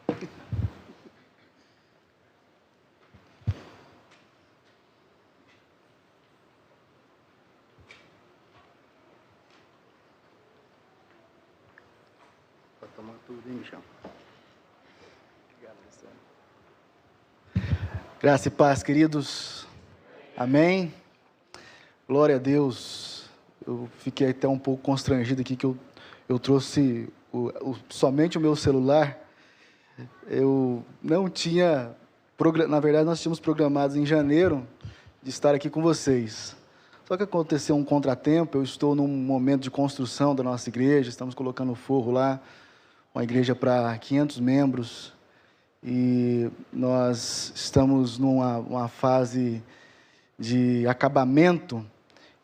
Pode tomar tudo, hein, Michel? Obrigado, Luciano. Graça e paz, queridos. Amém. Glória a Deus. Eu fiquei até um pouco constrangido aqui que eu trouxe somente o meu celular. Eu não tinha... Na verdade, nós tínhamos programado em janeiro de estar aqui com vocês. Só que aconteceu um contratempo. Eu estou num momento de construção da nossa igreja. Estamos colocando forro lá. Uma igreja para 500 membros. E nós estamos numa fase de acabamento.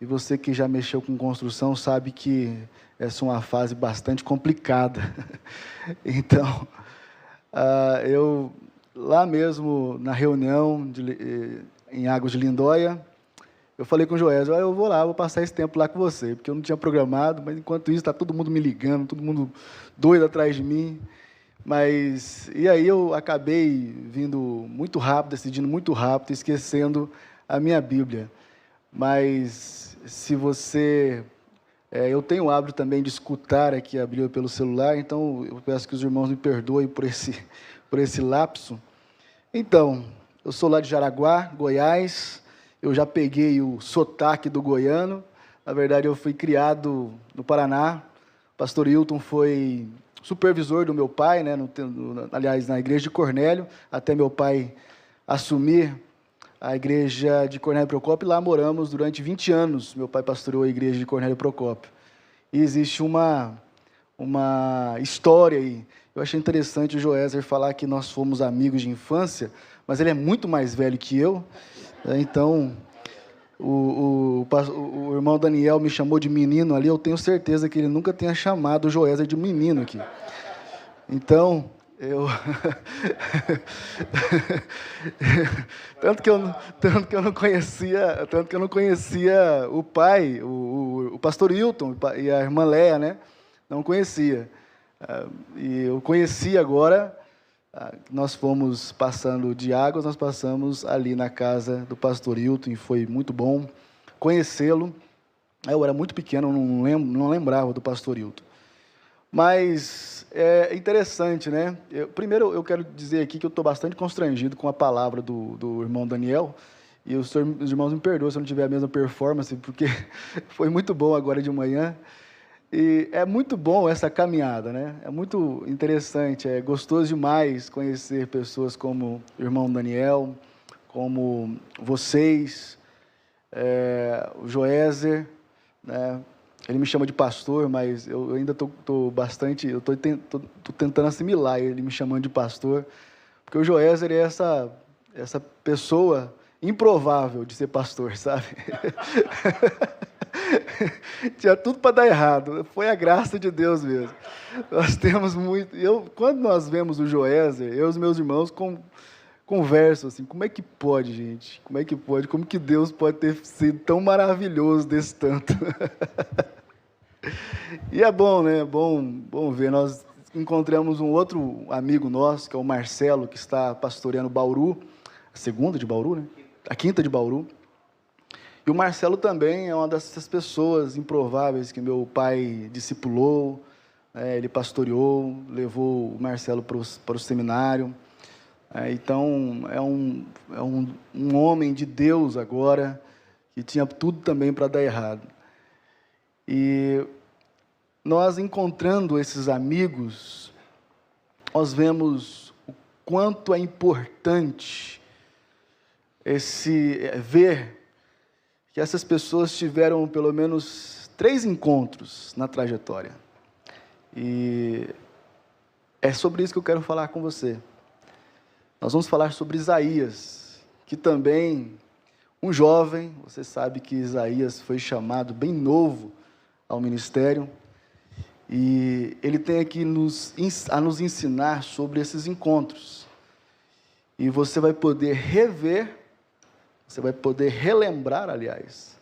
E você que já mexeu com construção sabe que essa é uma fase bastante complicada. Então, eu, lá mesmo, na reunião em Águas de Lindóia, eu falei com o Joésio, eu vou lá, vou passar esse tempo lá com você, porque eu não tinha programado, mas enquanto isso está todo mundo me ligando, todo mundo doido atrás de mim. E aí eu acabei vindo muito rápido, decidindo muito rápido, esquecendo a minha Bíblia. Mas se você... eu tenho o hábito também de escutar aqui a Bíblia pelo celular, então eu peço que os irmãos me perdoem por esse lapso. Então, eu sou lá de Jaraguá, Goiás, eu já peguei o sotaque do goiano. Na verdade, eu fui criado no Paraná. O pastor Hilton foi supervisor do meu pai, né, aliás, na igreja de Cornélio, até meu pai assumir a igreja de Cornélio Procópio, e lá moramos durante 20 anos. Meu pai pastoreou a igreja de Cornélio Procópio. E existe uma história aí. Eu achei interessante o Joézer falar que nós fomos amigos de infância, mas ele é muito mais velho que eu. Então, o irmão Daniel me chamou de menino ali, eu tenho certeza que ele nunca tenha chamado o Joézer de menino aqui. Então, tanto que eu não conhecia o pai, o pastor Hilton e a irmã Léa, né? Não conhecia. E eu conheci agora. Nós fomos passando de Águas, nós passamos ali na casa do pastor Hilton, e foi muito bom conhecê-lo. Eu era muito pequeno, não lembrava do pastor Hilton. Mas é interessante, né? Primeiro, eu quero dizer aqui que eu estou bastante constrangido com a palavra do irmão Daniel, e os irmãos me perdoam se eu não tiver a mesma performance, porque foi muito bom agora de manhã. E é muito bom essa caminhada, né? É muito interessante, é gostoso demais conhecer pessoas como o irmão Daniel, como vocês, o Joézer, né? Ele me chama de pastor, mas eu ainda estou tentando assimilar ele me chamando de pastor, porque o Joézer é essa pessoa improvável de ser pastor, sabe? Tinha tudo para dar errado, foi a graça de Deus mesmo. Nós temos muito... Quando nós vemos o Joézer, eu e os meus irmãos conversam assim, como é que pode, gente? Como é que pode? Como que Deus pode ter sido tão maravilhoso desse tanto? E é bom, né? É bom ver. Nós encontramos um outro amigo nosso, que é o Marcelo, que está pastoreando Bauru, a segunda de Bauru, né? A quinta de Bauru. E o Marcelo também é uma dessas pessoas improváveis que meu pai discipulou, né? Ele pastoreou, levou o Marcelo para o seminário. Então, é um homem de Deus agora, que tinha tudo também para dar errado. E nós, encontrando esses amigos, nós vemos o quanto é importante ver que essas pessoas tiveram pelo menos 3 encontros na trajetória. E é sobre isso que eu quero falar com você. Nós vamos falar sobre Isaías, que também, um jovem, você sabe que Isaías foi chamado bem novo ao ministério, e ele tem aqui a nos ensinar sobre esses encontros. E você vai poder rever, você vai poder relembrar, aliás,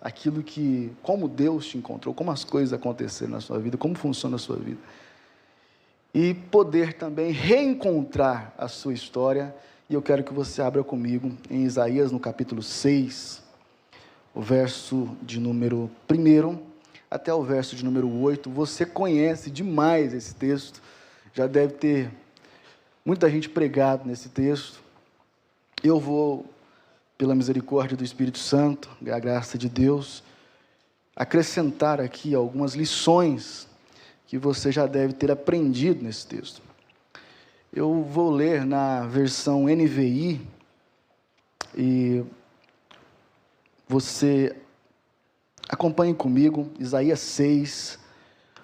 como Deus te encontrou, como as coisas aconteceram na sua vida, como funciona a sua vida. e poder também reencontrar a sua história. E eu quero que você abra comigo em Isaías, no capítulo 6, o verso de número 1 até o verso de número 8. Você conhece demais esse texto, já deve ter muita gente pregado nesse texto. Eu vou, pela misericórdia do Espírito Santo, a graça de Deus, acrescentar aqui algumas lições que você já deve ter aprendido nesse texto. Eu vou ler na versão NVI e você acompanhe comigo, Isaías 6,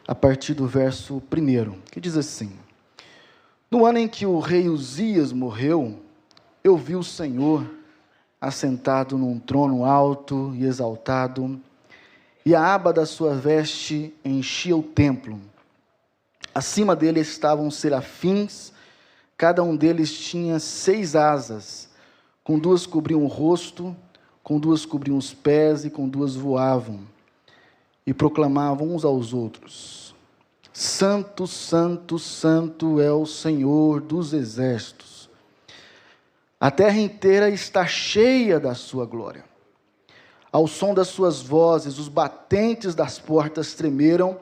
a partir do verso 1, que diz assim: No ano em que o rei Uzias morreu, eu vi o Senhor assentado num trono alto e exaltado, e a aba da sua veste enchia o templo. Acima dele estavam serafins, cada um deles tinha 6 asas, com 2 cobriam o rosto, com 2 cobriam os pés e com 2 voavam, e proclamavam uns aos outros: Santo, Santo, Santo é o Senhor dos exércitos. A terra inteira está cheia da sua glória. Ao som das suas vozes, os batentes das portas tremeram,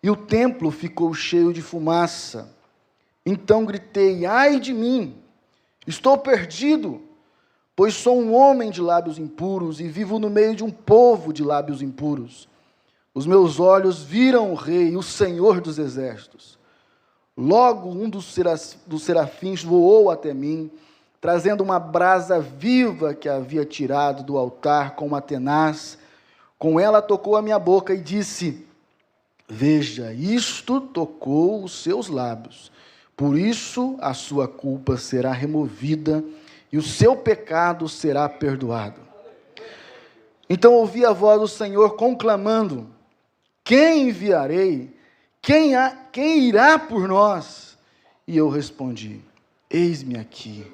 e o templo ficou cheio de fumaça. Então gritei: ai de mim, estou perdido, pois sou um homem de lábios impuros e vivo no meio de um povo de lábios impuros. Os meus olhos viram o Rei, o Senhor dos exércitos. Logo um dos serafins voou até mim, trazendo uma brasa viva que havia tirado do altar com uma tenaz. Com ela tocou a minha boca e disse: Veja, isto tocou os seus lábios. Por isso a sua culpa será removida e o seu pecado será perdoado. Então ouvi a voz do Senhor conclamando: Quem enviarei? Quem irá por nós? E eu respondi: Eis-me aqui,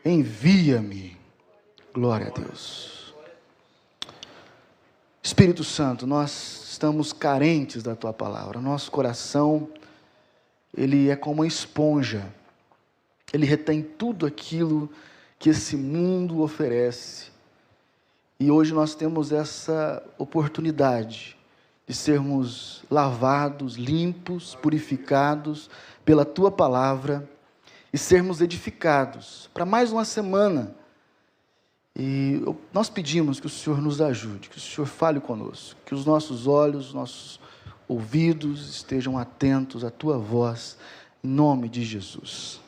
envia-me. Glória a Deus. Espírito Santo, nós estamos carentes da Tua palavra. Nosso coração, ele é como uma esponja. Ele retém tudo aquilo que esse mundo oferece. E hoje nós temos essa oportunidade de sermos lavados, limpos, purificados pela Tua palavra e sermos edificados para mais uma semana. E nós pedimos que o Senhor nos ajude, que o Senhor fale conosco, que os nossos olhos, os nossos ouvidos estejam atentos à Tua voz, em nome de Jesus.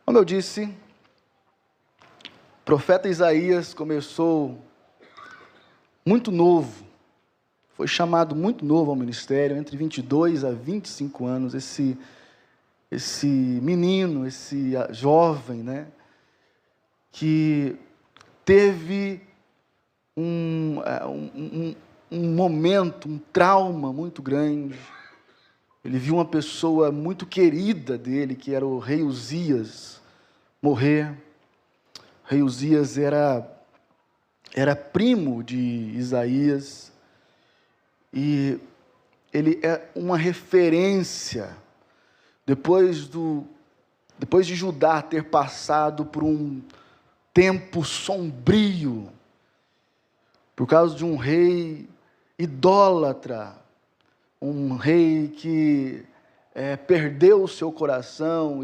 Como eu disse, o profeta Isaías começou muito novo, foi chamado muito novo ao ministério, entre 22 a 25 anos, esse menino, esse jovem, né, que teve um momento, um trauma muito grande. Ele viu uma pessoa muito querida dele, que era o rei Uzias, morrer. O rei Uzias era primo de Isaías, e ele é uma referência. Depois de Judá ter passado por um tempo sombrio, por causa de um rei idólatra, um rei que perdeu o seu coração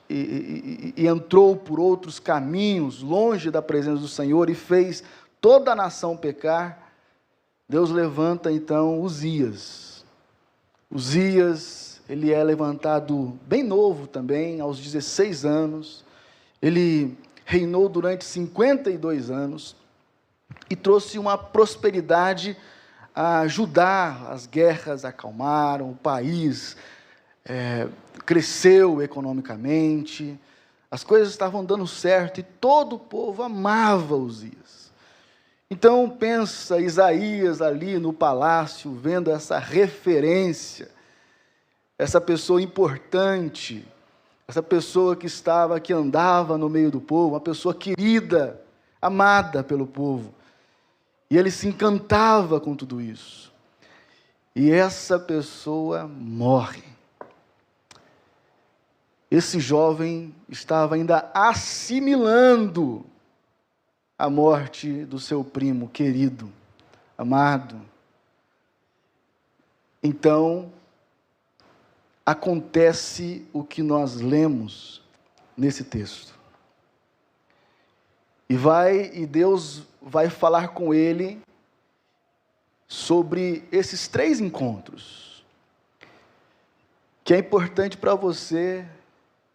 e entrou por outros caminhos, longe da presença do Senhor, e fez toda a nação pecar, Deus levanta então Uzias. Uzias, ele é levantado bem novo também, aos 16 anos, ele reinou durante 52 anos, e trouxe uma prosperidade a Judá. As guerras acalmaram, o país cresceu economicamente, as coisas estavam dando certo, e todo o povo amava Uzias. Então pensa Isaías ali no palácio, vendo essa referência, essa pessoa importante, essa pessoa que andava no meio do povo, uma pessoa querida, amada pelo povo. E ele se encantava com tudo isso. e essa pessoa morre. Esse jovem estava ainda assimilando a morte do seu primo querido, amado. Então, acontece o que nós lemos nesse texto. E Deus vai falar com ele sobre esses 3 encontros, que é importante para você,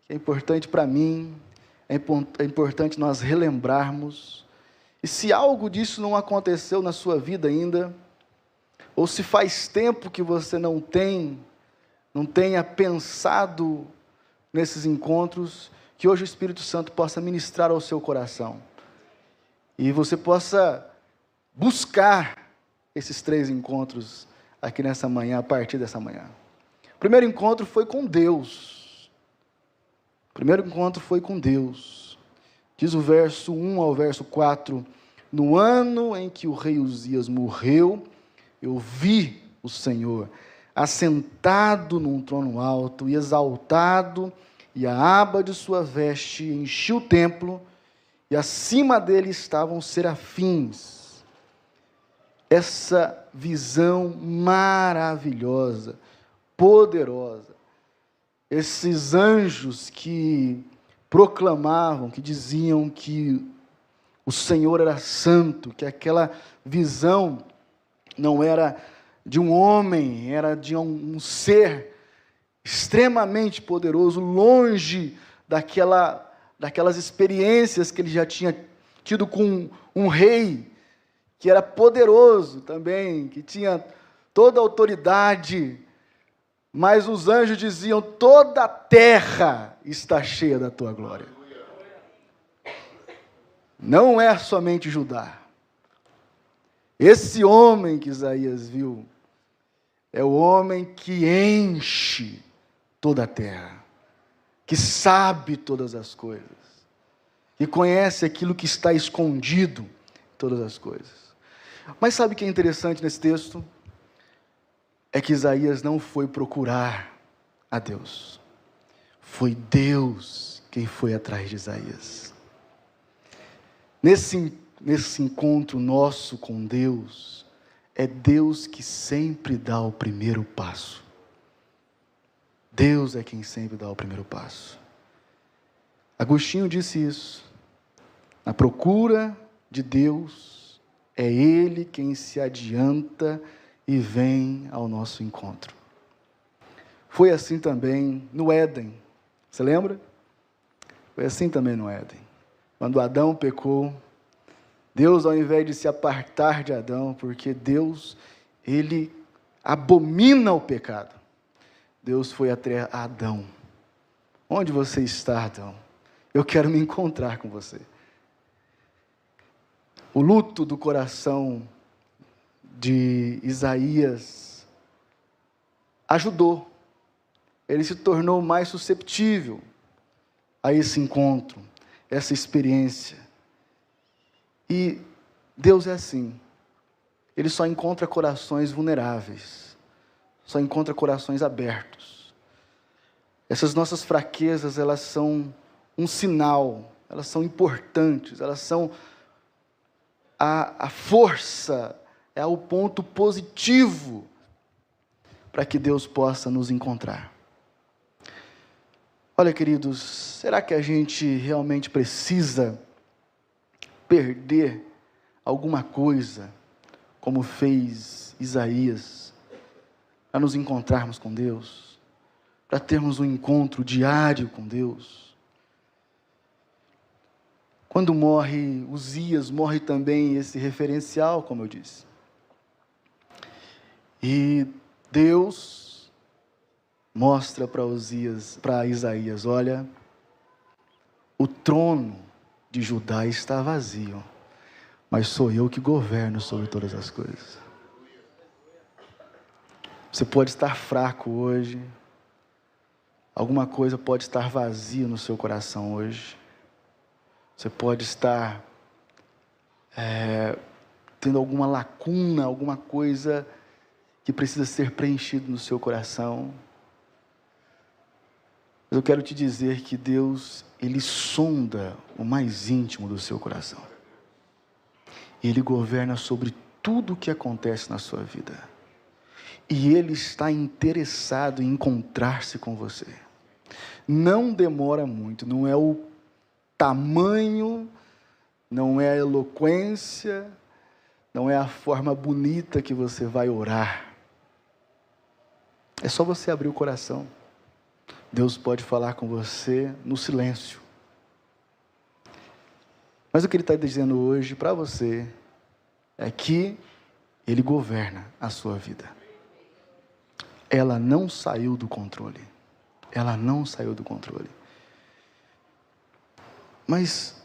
que é importante para mim, é importante nós relembrarmos. E se algo disso não aconteceu na sua vida ainda, ou se faz tempo que você não tenha pensado nesses encontros, que hoje o Espírito Santo possa ministrar ao seu coração. E você possa buscar esses 3 encontros aqui nessa manhã, a partir dessa manhã. O primeiro encontro foi com Deus. Diz o verso 1 ao verso 4: no ano em que o rei Uzias morreu, eu vi o Senhor assentado num trono alto e exaltado, e a aba de sua veste enchia o templo, e acima dele estavam serafins. Essa visão maravilhosa, poderosa, esses anjos que proclamavam, que diziam que o Senhor era santo, que aquela visão não era de um homem, era de um ser extremamente poderoso, longe daquelas experiências que ele já tinha tido com um rei, que era poderoso também, que tinha toda a autoridade, mas os anjos diziam: toda a terra está cheia da tua glória. Não é somente Judá. Esse homem que Isaías viu é o homem que enche toda a terra, que sabe todas as coisas, que conhece aquilo que está escondido em todas as coisas. Mas sabe o que é interessante nesse texto? É que Isaías não foi procurar a Deus. Foi Deus quem foi atrás de Isaías. Nesse encontro nosso com Deus, é Deus que sempre dá o primeiro passo. Deus é quem sempre dá o primeiro passo. Agostinho disse isso. Na procura de Deus, é Ele quem se adianta e vem ao nosso encontro. Foi assim também no Éden. Você lembra? Foi assim também no Éden. Quando Adão pecou, Deus, ao invés de se apartar de Adão, porque Deus, Ele abomina o pecado, Deus foi até Adão. Onde você está, Adão? Eu quero me encontrar com você. O luto do coração de Isaías ajudou. Ele se tornou mais susceptível a esse encontro, essa experiência. E Deus é assim. Ele só encontra corações vulneráveis, só encontra corações abertos. Essas nossas fraquezas, elas são um sinal, elas são importantes, elas são a força, é o ponto positivo para que Deus possa nos encontrar. Olha, queridos, será que a gente realmente precisa perder alguma coisa, como fez Isaías, para nos encontrarmos com Deus, para termos um encontro diário com Deus? Quando morre Uzias, morre também esse referencial, como eu disse. E Deus mostra para Isaías: olha, o trono de Judá está vazio, mas sou eu que governo sobre todas as coisas. Você pode estar fraco hoje, alguma coisa pode estar vazia no seu coração hoje. Você pode estar tendo alguma lacuna, alguma coisa que precisa ser preenchido no seu coração. Mas eu quero te dizer que Deus, Ele sonda o mais íntimo do seu coração. Ele governa sobre tudo o que acontece na sua vida. E Ele está interessado em encontrar-se com você. Não demora muito, não é o tamanho, não é a eloquência, não é a forma bonita que você vai orar. É só você abrir o coração. Deus pode falar com você no silêncio. Mas o que Ele está dizendo hoje para você é que Ele governa a sua vida. Ela não saiu do controle. Ela não saiu do controle. Mas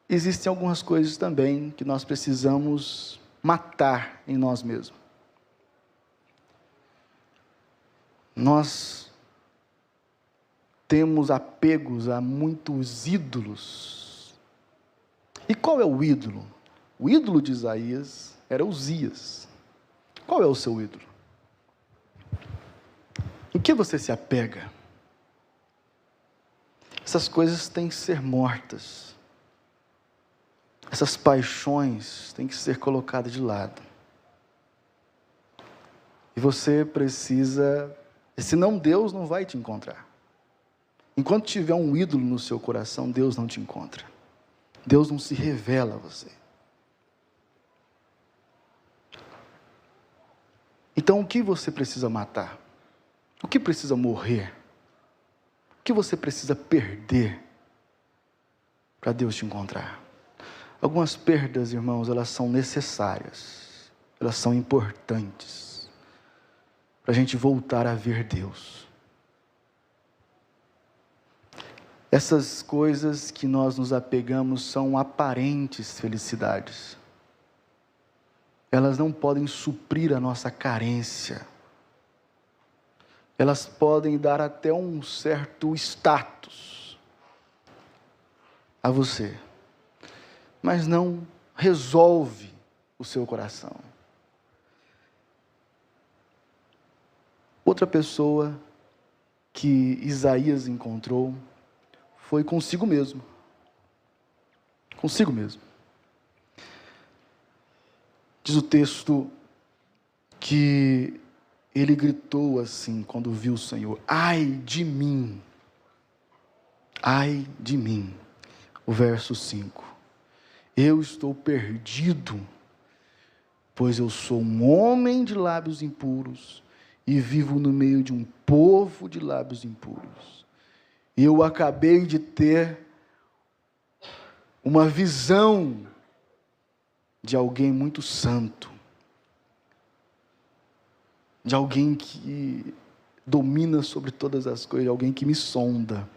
existem algumas coisas também que nós precisamos matar em nós mesmos. Nós temos apegos a muitos ídolos. E qual é o ídolo? O ídolo de Isaías era Uzias. Qual é o seu ídolo? Em que você se apega? Essas coisas têm que ser mortas. Essas paixões têm que ser colocadas de lado. E você precisa, senão Deus não vai te encontrar. Enquanto tiver um ídolo no seu coração, Deus não te encontra. Deus não se revela a você. Então, o que você precisa matar? O que precisa morrer? O que você precisa perder para Deus te encontrar? Algumas perdas, irmãos, elas são necessárias. Elas são importantes para a gente voltar a ver Deus. Essas coisas que nós nos apegamos são aparentes felicidades. Elas não podem suprir a nossa carência. Elas podem dar até um certo status a você, mas não resolve o seu coração. Outra pessoa que Isaías encontrou foi consigo mesmo. Consigo mesmo. Diz o texto que ele gritou assim quando viu o Senhor: ai de mim, ai de mim. O verso 5. Eu estou perdido, pois eu sou um homem de lábios impuros e vivo no meio de um povo de lábios impuros. Eu acabei de ter uma visão de alguém muito santo, de alguém que domina sobre todas as coisas, de alguém que me sonda,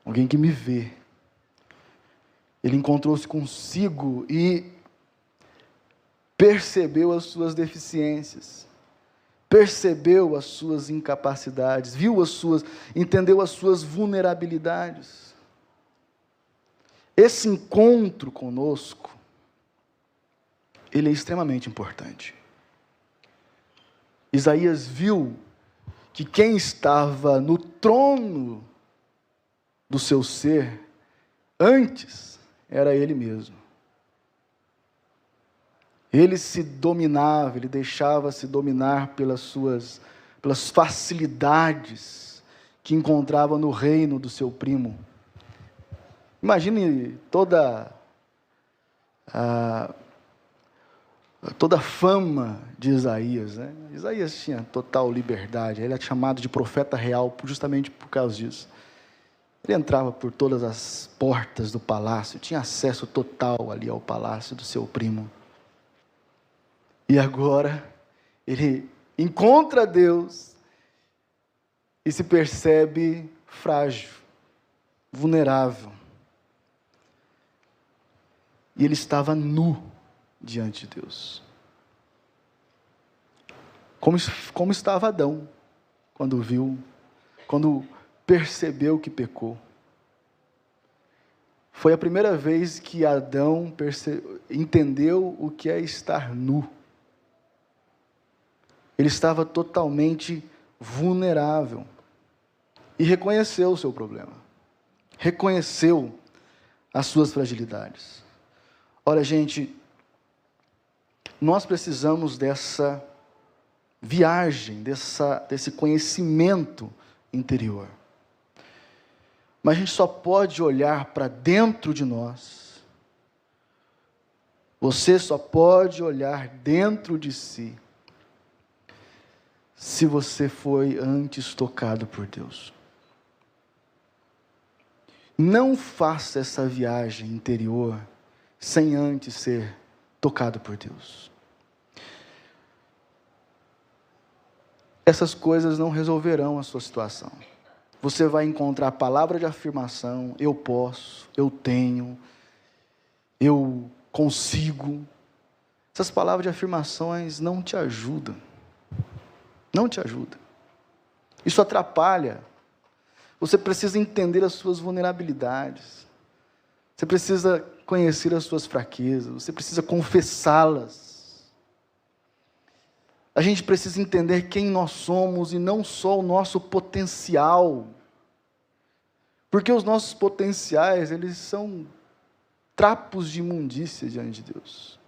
alguém que me vê. Ele encontrou-se consigo e percebeu as suas deficiências, percebeu as suas incapacidades, entendeu as suas vulnerabilidades. Esse encontro conosco, ele é extremamente importante. Isaías viu que quem estava no trono do seu ser, antes, era ele mesmo. Ele se dominava, ele deixava-se dominar pelas facilidades que encontrava no reino do seu primo. Imagine toda a fama de Isaías, né? Isaías tinha total liberdade, ele é chamado de profeta real justamente por causa disso. Ele entrava por todas as portas do palácio, tinha acesso total ali ao palácio do seu primo. E agora, ele encontra Deus e se percebe frágil, vulnerável. E ele estava diante de Deus. Como estava Adão, quando percebeu que pecou. Foi a primeira vez que Adão entendeu o que é estar nu. Ele estava totalmente vulnerável e reconheceu o seu problema, reconheceu as suas fragilidades. Olha, gente, nós precisamos dessa viagem, desse conhecimento interior. Mas a gente só pode olhar para dentro de nós. Você só pode olhar dentro de si se você foi antes tocado por Deus. Não faça essa viagem interior sem antes ser tocado por Deus. Essas coisas não resolverão a sua situação. Você vai encontrar a palavra de afirmação: eu posso, eu tenho, eu consigo. Essas palavras de afirmações não te ajudam. Não te ajudam. Isso atrapalha. Você precisa entender as suas vulnerabilidades. Você precisa conhecer as suas fraquezas. Você precisa confessá-las. A gente precisa entender quem nós somos e não só o nosso potencial. Porque os nossos potenciais, eles são trapos de imundícia diante de Deus.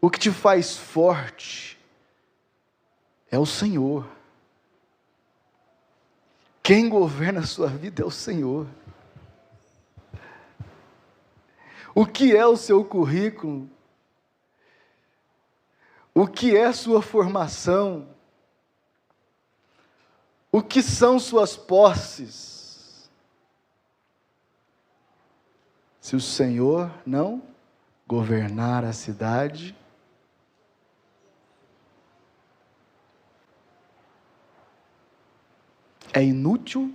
O que te faz forte é o Senhor. Quem governa a sua vida é o Senhor. O que é o seu currículo? O que é sua formação? O que são suas posses? Se o Senhor não governar a cidade, é inútil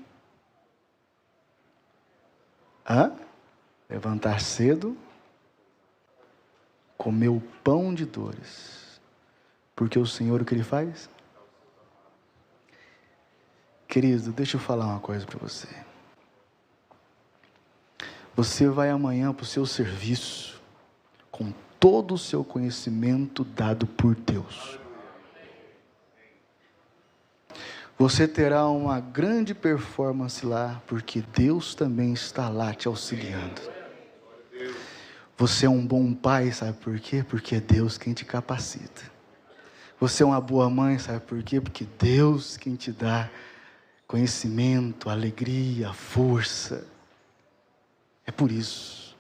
levantar cedo, comer o pão de dores. Porque o Senhor, o que Ele faz? Querido, deixa eu falar uma coisa para você. Você vai amanhã para o seu serviço com todo o seu conhecimento dado por Deus. Você terá uma grande performance lá, porque Deus também está lá te auxiliando. Você é um bom pai, sabe por quê? Porque é Deus quem te capacita. Você é uma boa mãe, sabe por quê? Porque Deus quem te dá conhecimento, alegria, força. É por isso.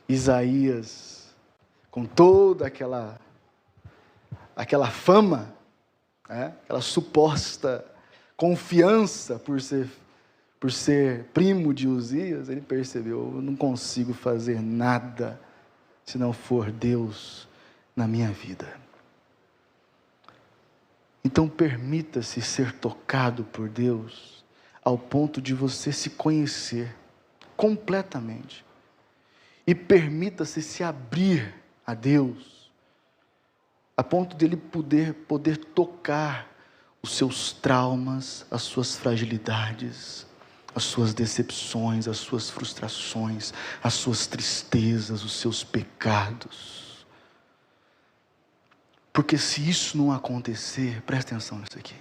Isaías, com toda aquela fama, aquela suposta confiança por ser primo de Uzias, ele percebeu: eu não consigo fazer nada se não for Deus na minha vida. Então permita-se ser tocado por Deus ao ponto de você se conhecer completamente e permita-se se abrir a Deus a ponto dele poder tocar os seus traumas, as suas fragilidades, as suas decepções, as suas frustrações, as suas tristezas, os seus pecados. Porque se isso não acontecer, presta atenção nisso aqui,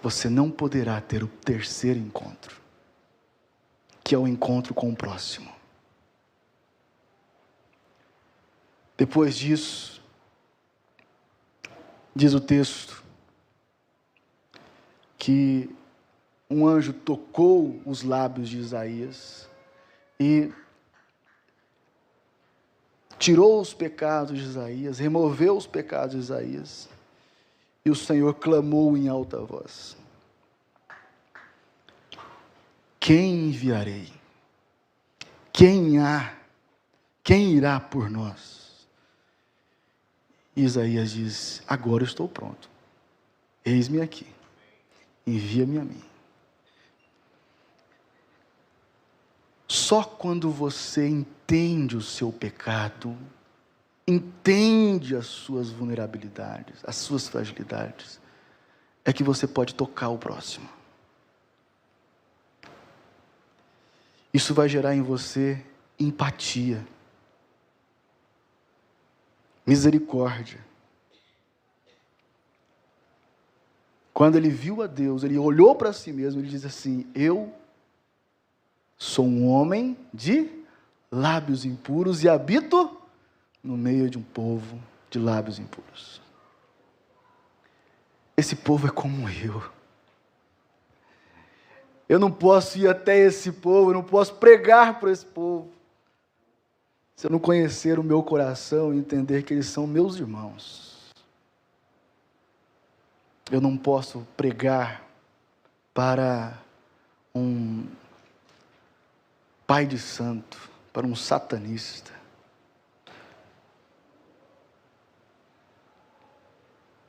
você não poderá ter o terceiro encontro, que é o encontro com o próximo. Depois disso, diz o texto, que um anjo tocou os lábios de Isaías e tirou os pecados de Isaías, removeu os pecados de Isaías, e o Senhor clamou em alta voz: quem enviarei? Quem irá por nós? E Isaías diz: agora eu estou pronto, eis-me aqui, envia-me a mim. Só quando você entende o seu pecado, entende as suas vulnerabilidades, as suas fragilidades, é que você pode tocar o próximo. Isso vai gerar em você empatia, misericórdia, Quando ele viu a Deus, ele olhou para si mesmo, ele diz assim: eu sou um homem de lábios impuros e habito no meio de um povo de lábios impuros. Esse povo é como eu. Eu não posso ir até esse povo, eu não posso pregar para esse povo, se eu não conhecer o meu coração e entender que eles são meus irmãos. Eu não posso pregar para um pai de santo, para um satanista.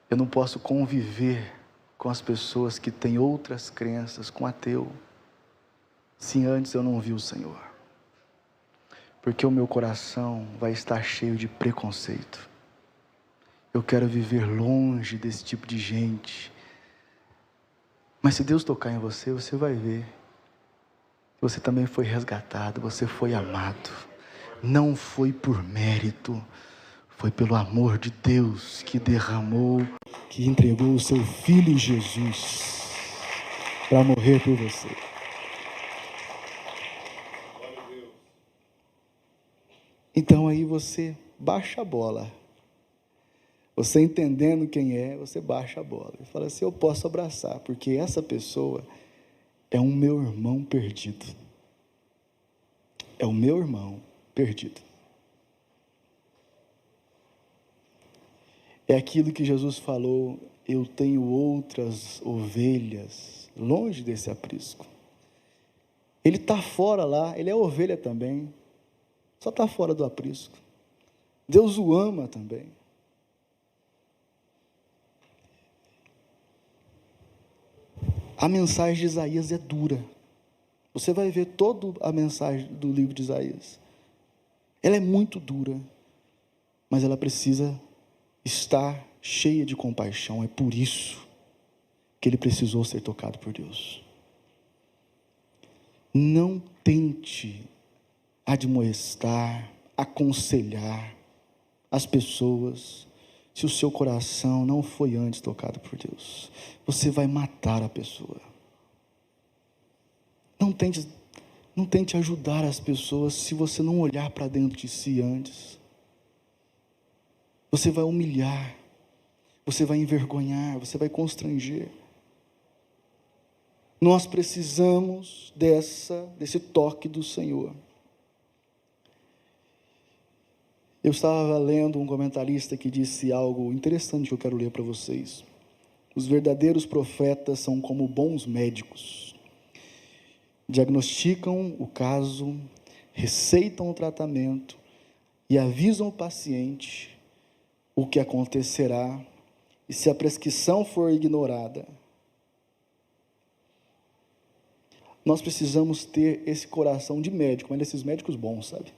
Eu não posso conviver com as pessoas que têm outras crenças, com ateu, se antes eu não vi o Senhor. Porque o meu coração vai estar cheio de preconceito. Eu quero viver longe desse tipo de gente. Mas se Deus tocar em você, você vai ver. Você também foi resgatado, você foi amado. Não foi por mérito, foi pelo amor de Deus que derramou, que entregou o seu Filho Jesus para morrer por você. Então aí você baixa a bola. Você entendendo quem é, você baixa a bola. E fala assim: eu posso abraçar, porque essa pessoa é um meu irmão perdido. É o meu irmão perdido. É aquilo que Jesus falou: eu tenho outras ovelhas longe desse aprisco. Ele está fora lá, ele é ovelha também, só está fora do aprisco. Deus o ama também. A mensagem de Isaías é dura. Você vai ver toda a mensagem do livro de Isaías. Ela é muito dura, mas ela precisa estar cheia de compaixão. É por isso que ele precisou ser tocado por Deus. Não tente admoestar, aconselhar as pessoas se o seu coração não foi antes tocado por Deus. Você vai matar a pessoa. Não tente ajudar as pessoas se você não olhar para dentro de si antes. Você vai humilhar, você vai envergonhar, você vai constranger. Nós precisamos desse toque do Senhor. Eu estava lendo um comentarista que disse algo interessante que eu quero ler para vocês. Os verdadeiros profetas são como bons médicos. Diagnosticam o caso, receitam o tratamento e avisam o paciente o que acontecerá e se a prescrição for ignorada. Nós precisamos ter esse coração de médico, mas esses médicos bons, sabe?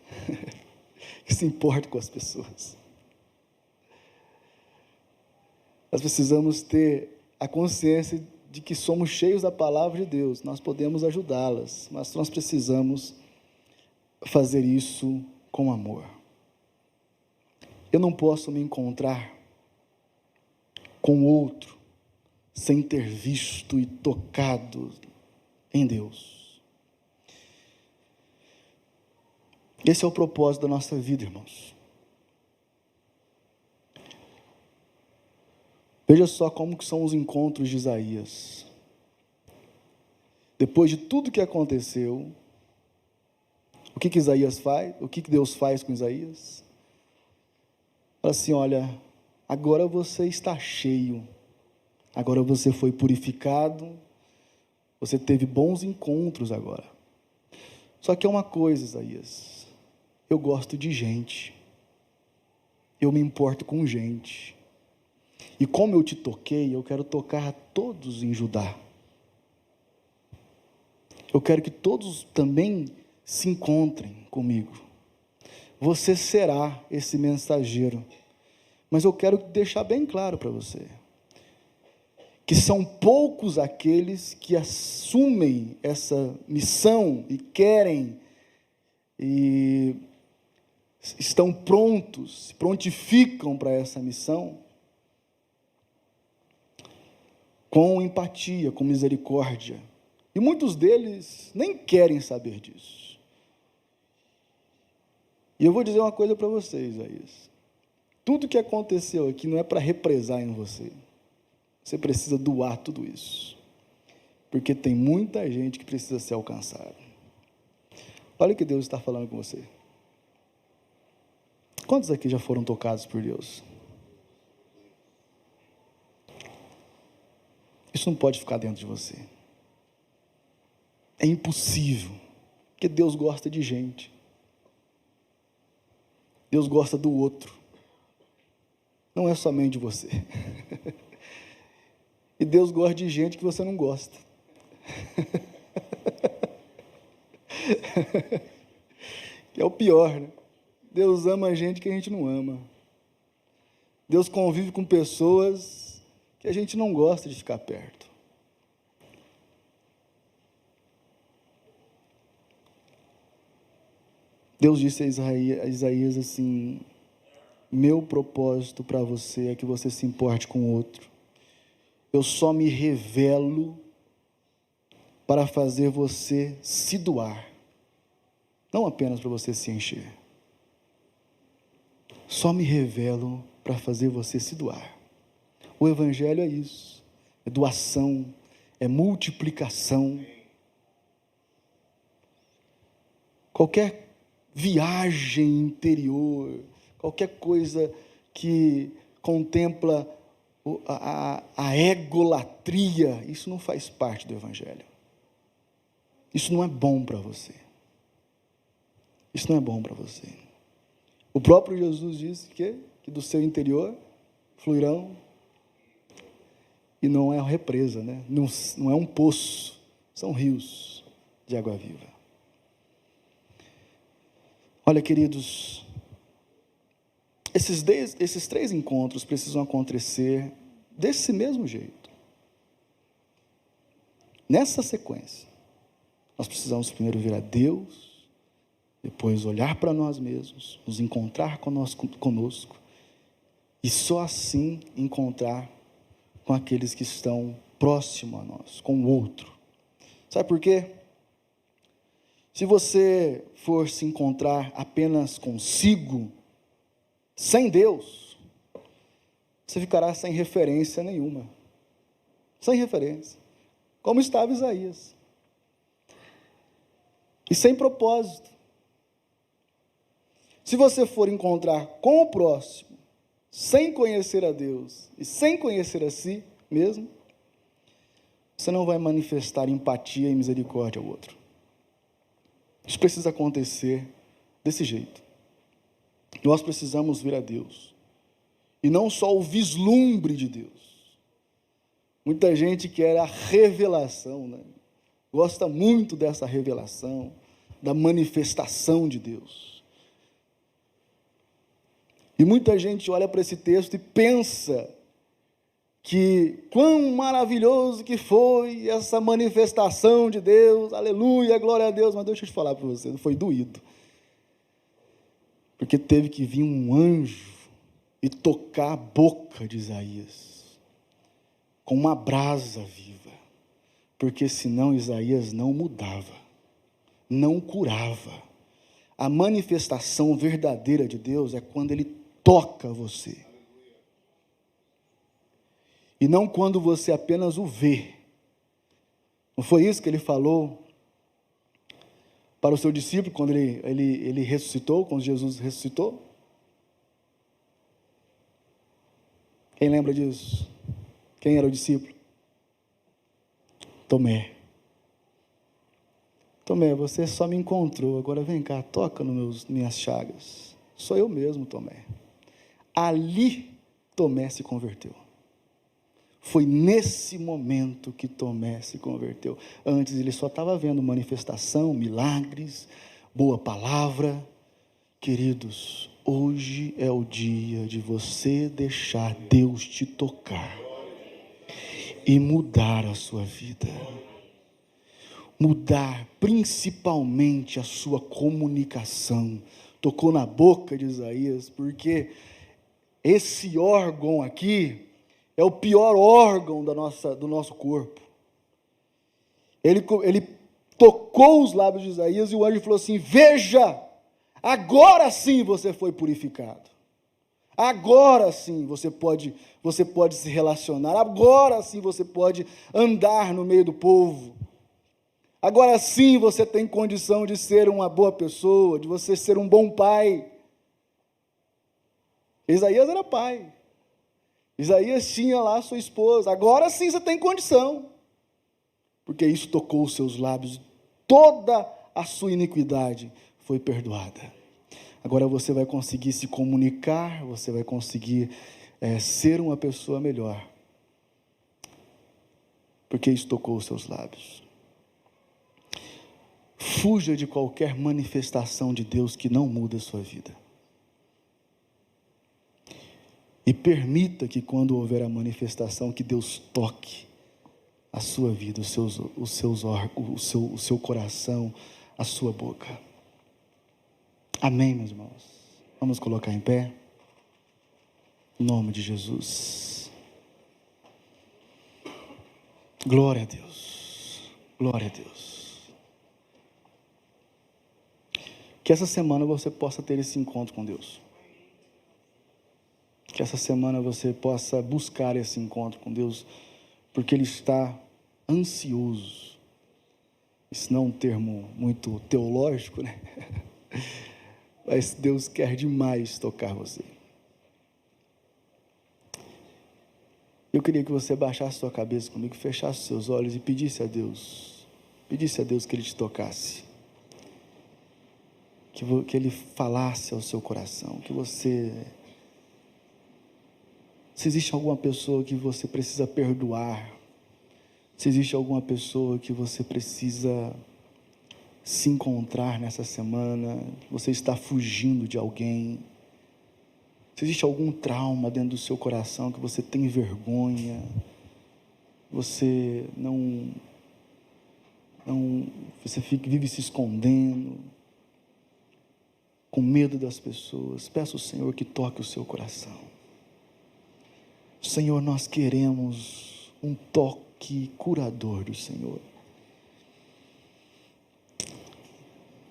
Que se importam com as pessoas. Nós precisamos ter a consciência de que somos cheios da palavra de Deus, nós podemos ajudá-las, mas nós precisamos fazer isso com amor. Eu não posso me encontrar com outro sem ter visto e tocado em Deus. Esse é o propósito da nossa vida, irmãos. Veja só como que são os encontros de Isaías. Depois de tudo que aconteceu, o que Isaías faz? O que Deus faz com Isaías? Fala assim: olha, agora você está cheio, agora você foi purificado, você teve bons encontros agora. Só que é uma coisa, Isaías, eu gosto de gente, eu me importo com gente, e como eu te toquei, eu quero tocar a todos em Judá. Eu quero que todos também se encontrem comigo. Você será esse mensageiro. Mas eu quero deixar bem claro para você que são poucos aqueles que assumem essa missão e querem e estão prontos, se prontificam para essa missão. com empatia, com misericórdia. E muitos deles nem querem saber disso. E eu vou dizer uma coisa para vocês, Isaías. Tudo que aconteceu aqui não é para represar em você. Você precisa doar tudo isso. Porque tem muita gente que precisa ser alcançada. Olha o que Deus está falando com você. Quantos aqui já foram tocados por Deus? Isso não pode ficar dentro de você. É impossível. Porque Deus gosta de gente. Deus gosta do outro. Não é somente de você. E Deus gosta de gente que você não gosta. Que é o pior, né? Deus ama a gente que a gente não ama. Deus convive com pessoas que a gente não gosta de ficar perto. Deus disse a Isaías assim: meu propósito para você é que você se importe com o outro. Eu só me revelo para fazer você se doar, não apenas para você se encher. Só me revelo para fazer você se doar. O Evangelho é isso, é doação, é multiplicação. Qualquer viagem interior, qualquer coisa que contempla a egolatria, isso não faz parte do Evangelho. Isso não é bom para você. Isso não é bom para você. O próprio Jesus disse que do seu interior fluirão, e não é uma represa, né? Não é um poço, são rios de água viva. Olha, queridos, esses 3 encontros precisam acontecer desse mesmo jeito. Nessa sequência, nós precisamos primeiro vir a Deus, depois olhar para nós mesmos, nos encontrar conosco, e só assim encontrar com aqueles que estão próximos a nós, com o outro. Sabe por quê? Se você for se encontrar apenas consigo, sem Deus, você ficará sem referência nenhuma. Sem referência. Como estava Isaías. E sem propósito. Se você for encontrar com o próximo, sem conhecer a Deus e sem conhecer a si mesmo, você não vai manifestar empatia e misericórdia ao outro. Isso precisa acontecer desse jeito. Nós precisamos vir a Deus. E não só o vislumbre de Deus. Muita gente quer a revelação, né? Gosta muito dessa revelação, da manifestação de Deus. E muita gente olha para esse texto e pensa que quão maravilhoso que foi essa manifestação de Deus, aleluia, glória a Deus, mas deixa eu te falar para você, foi doído. Porque teve que vir um anjo e tocar a boca de Isaías, com uma brasa viva, porque senão Isaías não mudava, não curava. A manifestação verdadeira de Deus é quando Ele toca você. E não quando você apenas o vê. Não foi isso que Ele falou para o seu discípulo quando ele ressuscitou, quando Jesus ressuscitou? Quem lembra disso? Quem era o discípulo? Tomé. Tomé, você só me encontrou, agora vem cá, toca nas minhas chagas. Sou eu mesmo, Tomé. Ali, Tomé se converteu. Foi nesse momento que Tomé se converteu. Antes ele só estava vendo manifestação, milagres, boa palavra. Queridos, hoje é o dia de você deixar Deus te tocar e mudar a sua vida. Mudar principalmente a sua comunicação. Tocou na boca de Isaías, porque esse órgão aqui é o pior órgão do nosso corpo. Ele tocou os lábios de Isaías e o anjo falou assim: veja, agora sim você foi purificado. Agora sim você pode se relacionar. Agora sim você pode andar no meio do povo. Agora sim você tem condição de ser uma boa pessoa, de você ser um bom pai. Isaías era pai. Isaías tinha lá sua esposa. Agora sim você tem condição. Porque isso tocou os seus lábios. Toda a sua iniquidade foi perdoada. Agora você vai conseguir se comunicar, você vai conseguir ser uma pessoa melhor. Porque isso tocou os seus lábios. Fuja de qualquer manifestação de Deus que não muda a sua vida. E permita que quando houver a manifestação, que Deus toque a sua vida, o seu coração, a sua boca. Amém, meus irmãos? Vamos colocar em pé? Em nome de Jesus. Glória a Deus. Glória a Deus. Que essa semana você possa ter esse encontro com Deus. Que essa semana você possa buscar esse encontro com Deus, porque Ele está ansioso. Isso não é um termo muito teológico, né? Mas Deus quer demais tocar você. Eu queria que você baixasse sua cabeça comigo, fechasse seus olhos e pedisse a Deus que Ele te tocasse. Que Ele falasse ao seu coração, se existe alguma pessoa que você precisa perdoar, se existe alguma pessoa que você precisa se encontrar nessa semana, você está fugindo de alguém, se existe algum trauma dentro do seu coração que você tem vergonha, você vive se escondendo, com medo das pessoas, peça ao Senhor que toque o seu coração. Senhor, nós queremos um toque curador do Senhor.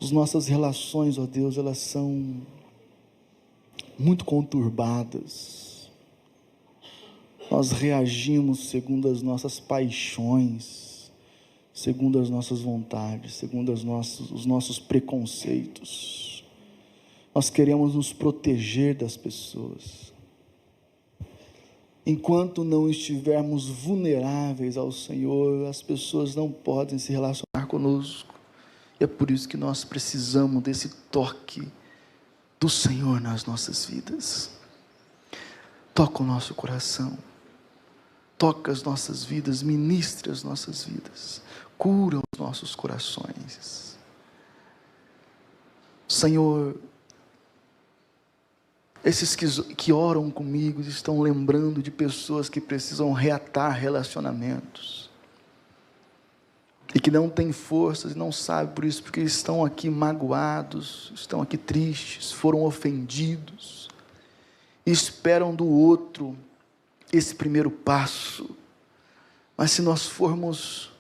As nossas relações, ó Deus, elas são muito conturbadas. Nós reagimos segundo as nossas paixões, segundo as nossas vontades, segundo os nossos preconceitos. Nós queremos nos proteger das pessoas. Enquanto não estivermos vulneráveis ao Senhor, as pessoas não podem se relacionar conosco. E é por isso que nós precisamos desse toque do Senhor nas nossas vidas. Toca o nosso coração, toca as nossas vidas, ministra as nossas vidas, cura os nossos corações. Senhor, esses que oram comigo estão lembrando de pessoas que precisam reatar relacionamentos e que não têm forças e não sabem por isso, porque estão aqui magoados, estão aqui tristes, foram ofendidos e esperam do outro esse primeiro passo. Mas se nós formos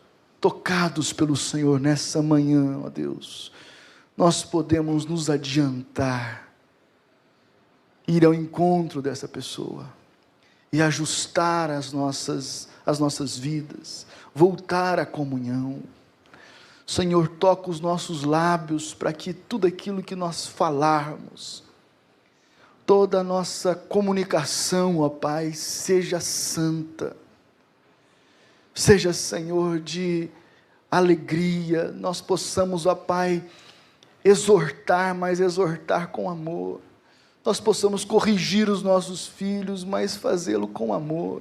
tocados pelo Senhor nessa manhã, ó Deus, nós podemos nos adiantar, ir ao encontro dessa pessoa e ajustar as nossas vidas, voltar à comunhão. Senhor, toca os nossos lábios para que tudo aquilo que nós falarmos, toda a nossa comunicação, ó Pai, seja santa, seja, Senhor, de alegria, nós possamos, ó Pai, exortar, mas exortar com amor. Nós possamos corrigir os nossos filhos, mas fazê-lo com amor.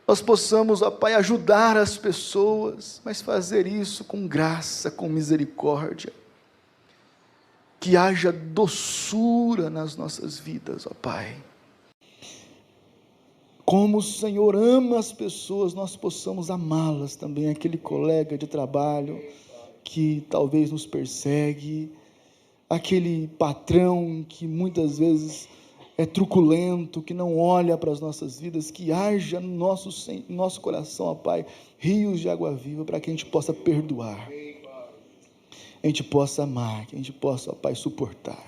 Nós possamos, ó Pai, ajudar as pessoas, mas fazer isso com graça, com misericórdia. Que haja doçura nas nossas vidas, ó Pai. Como o Senhor ama as pessoas, nós possamos amá-las também. Aquele colega de trabalho que talvez nos persegue, aquele patrão que muitas vezes é truculento, que não olha para as nossas vidas, que haja no nosso coração, ó Pai, rios de água viva, para que a gente possa perdoar, a gente possa amar, que a gente possa, ó Pai, suportar,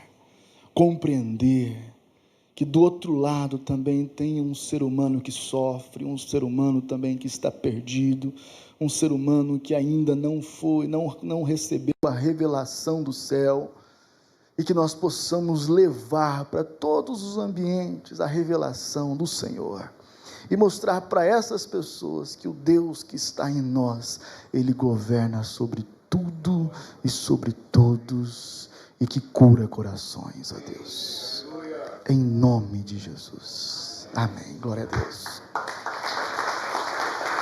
compreender, que do outro lado também tem um ser humano que sofre, um ser humano também que está perdido, um ser humano que ainda não recebeu a revelação do céu, e que nós possamos levar para todos os ambientes a revelação do Senhor, e mostrar para essas pessoas que o Deus que está em nós, Ele governa sobre tudo e sobre todos, e que cura corações, ó Deus, em nome de Jesus, amém, glória a Deus.